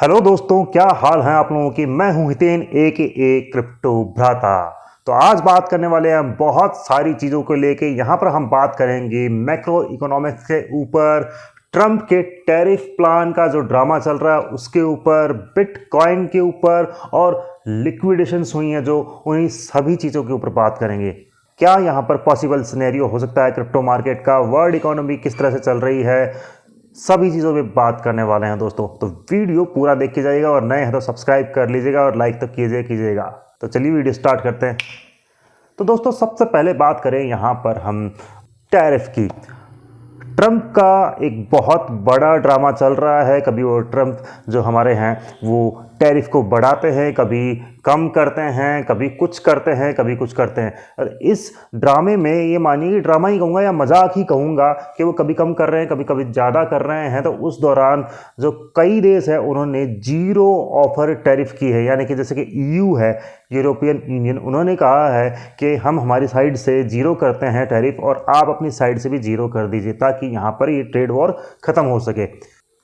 Hello दोस्तों, क्या हाल है आप लोगों की। मैं हूं हितेन ए क्रिप्टो भ्राता। तो आज बात करने वाले हैं बहुत सारी चीज़ों को लेके। यहाँ पर हम बात करेंगे मैक्रो इकोनॉमिक्स के ऊपर, ट्रंप के टैरिफ प्लान का जो ड्रामा चल रहा है उसके ऊपर, बिटकॉइन के ऊपर और लिक्विडेशंस हुई हैं जो, उन्हीं सभी चीज़ों के ऊपर बात करेंगे। क्या यहाँ पर पॉसिबल सिनेरियो हो सकता है क्रिप्टो मार्केट का, वर्ल्ड इकोनॉमी किस तरह से चल रही है, सभी चीज़ों पे बात करने वाले हैं दोस्तों। तो वीडियो पूरा देख के जाइएगा और नए हैं तो सब्सक्राइब कर लीजिएगा और लाइक तो कीजिएगा। तो चलिए वीडियो स्टार्ट करते हैं। तो दोस्तों सबसे पहले बात करें यहाँ पर हम टैरिफ की। ट्रंप का एक बहुत बड़ा ड्रामा चल रहा है। कभी वो ट्रंप जो हमारे हैं वो टैरिफ को बढ़ाते हैं, कभी कम करते हैं, कभी कुछ करते हैं, कभी कुछ करते हैं। और इस ड्रामे में ये मानिए कि ड्रामा ही कहूँगा या मजाक ही कहूँगा कि वो कभी कम कर रहे हैं, कभी कभी ज़्यादा कर रहे हैं। तो उस दौरान जो कई देश है उन्होंने जीरो ऑफर टैरिफ की है, यानी कि जैसे कि ईयू है, यूरोपियन यूनियन, उन्होंने कहा है कि हम हमारी साइड से जीरो करते हैं टैरिफ और आप अपनी साइड से भी जीरो कर दीजिए ताकि यहाँ पर ये ट्रेड वॉर ख़त्म हो सके,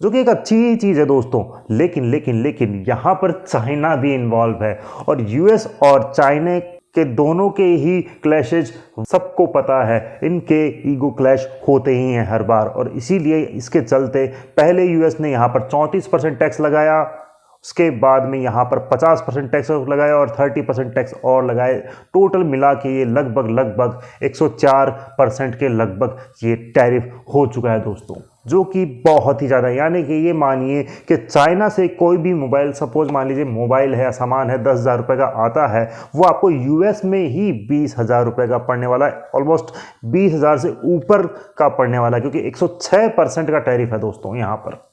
जो कि एक अच्छी चीज़ है दोस्तों। लेकिन यहाँ पर चाइना भी इन्वॉल्व है और यूएस और चाइना के दोनों के ही क्लैशेज सबको पता है, इनके ईगो क्लैश होते ही हैं हर बार। और इसीलिए इसके चलते पहले यूएस ने यहाँ पर 34% टैक्स लगाया, उसके बाद में यहाँ पर 50% टैक्स लगाया और 30% टैक्स और लगाए। टोटल मिला के ये लगभग 104% के लगभग ये टैरिफ हो चुका है दोस्तों, जो कि बहुत ही ज़्यादा। यानी कि ये मानिए कि चाइना से कोई भी मोबाइल, सपोज मान लीजिए मोबाइल है, सामान है, 10,000 रुपये का आता है, वो आपको यूएस में ही 20,000 रुपये का पड़ने वाला है। ऑलमोस्ट 20,000 से ऊपर का पड़ने वाला है, क्योंकि 106% का टैरिफ है दोस्तों यहाँ पर।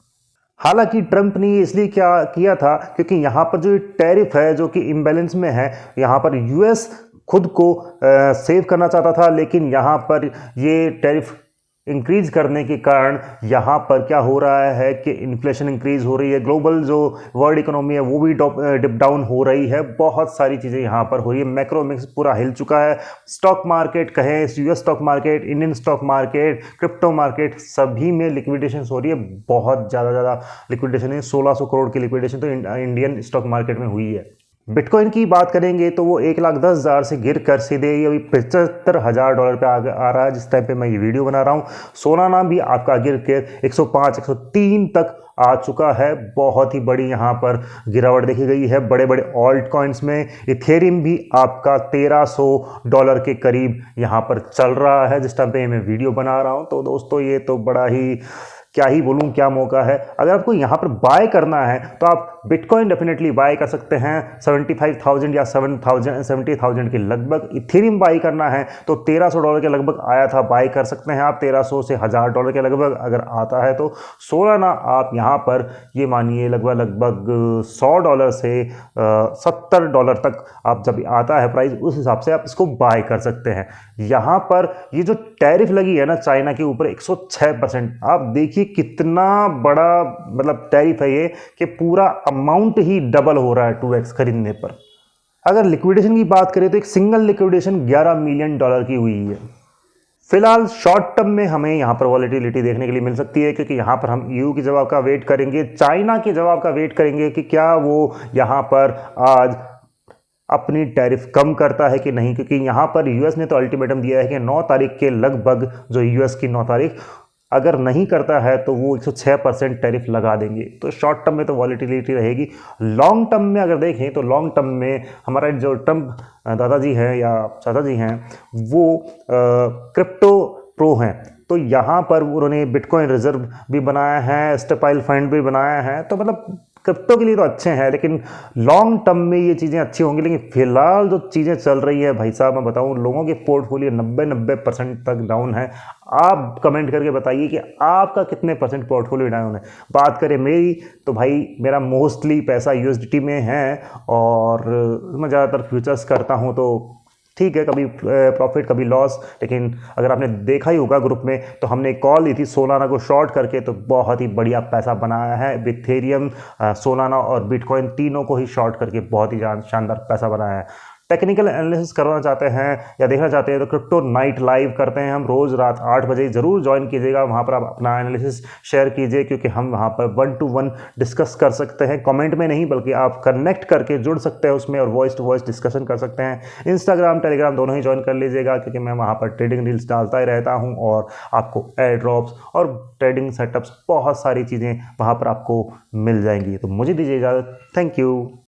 हालांकि ट्रंप ने ये इसलिए क्या किया था क्योंकि यहाँ पर जो टैरिफ है जो कि इम्बैलेंस में है, यहाँ पर यूएस खुद को सेव करना चाहता था, लेकिन यहाँ पर ये टैरिफ इंक्रीज करने के कारण यहाँ पर क्या हो रहा है कि इन्फ्लेशन इंक्रीज हो रही है, ग्लोबल जो वर्ल्ड इकोनॉमी है वो भी डिप डाउन हो रही है, बहुत सारी चीज़ें यहाँ पर हो रही है। मैक्रोमिक्स पूरा हिल चुका है। स्टॉक मार्केट कहें, US stock market, Indian stock market, crypto market, सभी में लिक्विडेशन हो रही है। बहुत ज़्यादा लिक्विडेशन है। 1600 करोड़ की लिक्विडेशन तो इंडियन स्टॉक मार्केट में हुई है। बिटकॉइन की बात करेंगे तो वो 1,10,000 से गिर कर सीधे अभी $75,000 पे आ रहा है जिस टाइम पे मैं ये वीडियो बना रहा हूँ। सोलाना भी आपका गिर के 105, 103 तक आ चुका है। बहुत ही बड़ी यहाँ पर गिरावट देखी गई है बड़े बड़े ऑल्ट कॉइन्स में। इथेरियम भी आपका $1,300 के करीब यहाँ पर चल रहा है जिस टाइम पे मैं वीडियो बना रहा हूँ। तो दोस्तों ये तो बड़ा ही, क्या ही बोलूँ, क्या मौका है। अगर आपको यहाँ पर बाय करना है तो आप बिटकॉइन डेफिनेटली बाय कर सकते हैं 75,000 या 70,000 के लगभग। इथेरियम बाय करना है तो $1,300 के लगभग आया था, बाय कर सकते हैं आप 1,300 से $1,000 के लगभग अगर आता है तो। सोलाना आप यहाँ पर ये मानिए लगभग $100 से $70 तक आप जब आता है प्राइस, उस हिसाब से आप इसको बाय कर सकते हैं। यहाँ पर ये जो टैरिफ लगी है ना चाइना के ऊपर 106%, आप देखिए कितना बड़ा मतलब टैरिफ है ये कि पूरा अमाउंट ही डबल हो रहा है 2x खरीदने पर। अगर लिक्विडेशन की बात करें तो एक सिंगल लिक्विडेशन $11 मिलियन की हुई है। फिलहाल शॉर्ट टर्म में हमें यहाँ पर वॉलेटिलिटी देखने के लिए मिल सकती है, क्योंकि यहाँ पर हम ईयू के जवाब का वेट करेंगे, चाइना के जवाब का वेट करेंगे कि क्या वो यहाँ पर आज अपनी टैरिफ कम करता है कि नहीं। क्योंकि यहाँ पर यूएस ने तो अल्टीमेटम दिया है कि 9 तारीख के लगभग, जो यूएस की 9 तारीख अगर नहीं करता है तो वो 106% टैरिफ लगा देंगे। तो शॉर्ट टर्म में तो वॉलेटिलिटी रहेगी। लॉन्ग टर्म में अगर देखें तो लॉन्ग टर्म में हमारा जो ट्रंप दादाजी हैं या चाचा जी हैं वो क्रिप्टो प्रो हैं, तो यहाँ पर उन्होंने बिटकॉइन रिजर्व भी बनाया है, स्टेपाइल फंड भी बनाया है। तो मतलब क्रिप्टो के लिए तो अच्छे हैं, लेकिन लॉन्ग टर्म में ये चीज़ें अच्छी होंगी। लेकिन फिलहाल जो चीज़ें चल रही है भाई साहब, मैं बताऊं लोगों के पोर्टफोलियो 90% तक डाउन है। आप कमेंट करके बताइए कि आपका कितने परसेंट पोर्टफोलियो डाउन है। बात करें मेरी तो भाई मेरा मोस्टली पैसा यूएसडीटी में है और मैं ज़्यादातर फ्यूचर्स करता हूँ, तो ठीक है, कभी प्रॉफिट कभी लॉस। लेकिन अगर आपने देखा ही होगा ग्रुप में तो हमने कॉल ली थी सोलाना को शॉर्ट करके, तो बहुत ही बढ़िया पैसा बनाया है। इथेरियम, सोलाना और बिटकॉइन तीनों को ही शॉर्ट करके बहुत ही शानदार पैसा बनाया है। टेक्निकल एनालिसिस करना चाहते हैं या देखना चाहते हैं तो क्रिप्टो नाइट लाइव करते हैं हम रोज़ रात 8 बजे, ज़रूर ज्वाइन कीजिएगा। वहाँ पर आप अपना एनालिसिस शेयर कीजिए, क्योंकि हम वहाँ पर 1 to 1 डिस्कस कर सकते हैं, कमेंट में नहीं बल्कि आप कनेक्ट करके जुड़ सकते हैं उसमें और वॉइस टू वॉइस डिस्कशन कर सकते हैं। इंस्टाग्राम टेलीग्राम दोनों ही ज्वाइन कर लीजिएगा, क्योंकि मैं वहाँ पर ट्रेडिंग रील्स डालता ही रहता हूँ और आपको एयर ड्रॉप्स और ट्रेडिंग सेटअप्स बहुत सारी चीज़ें वहाँ पर आपको मिल जाएंगी। तो मुझे दीजिए इजाज़त। Thank you.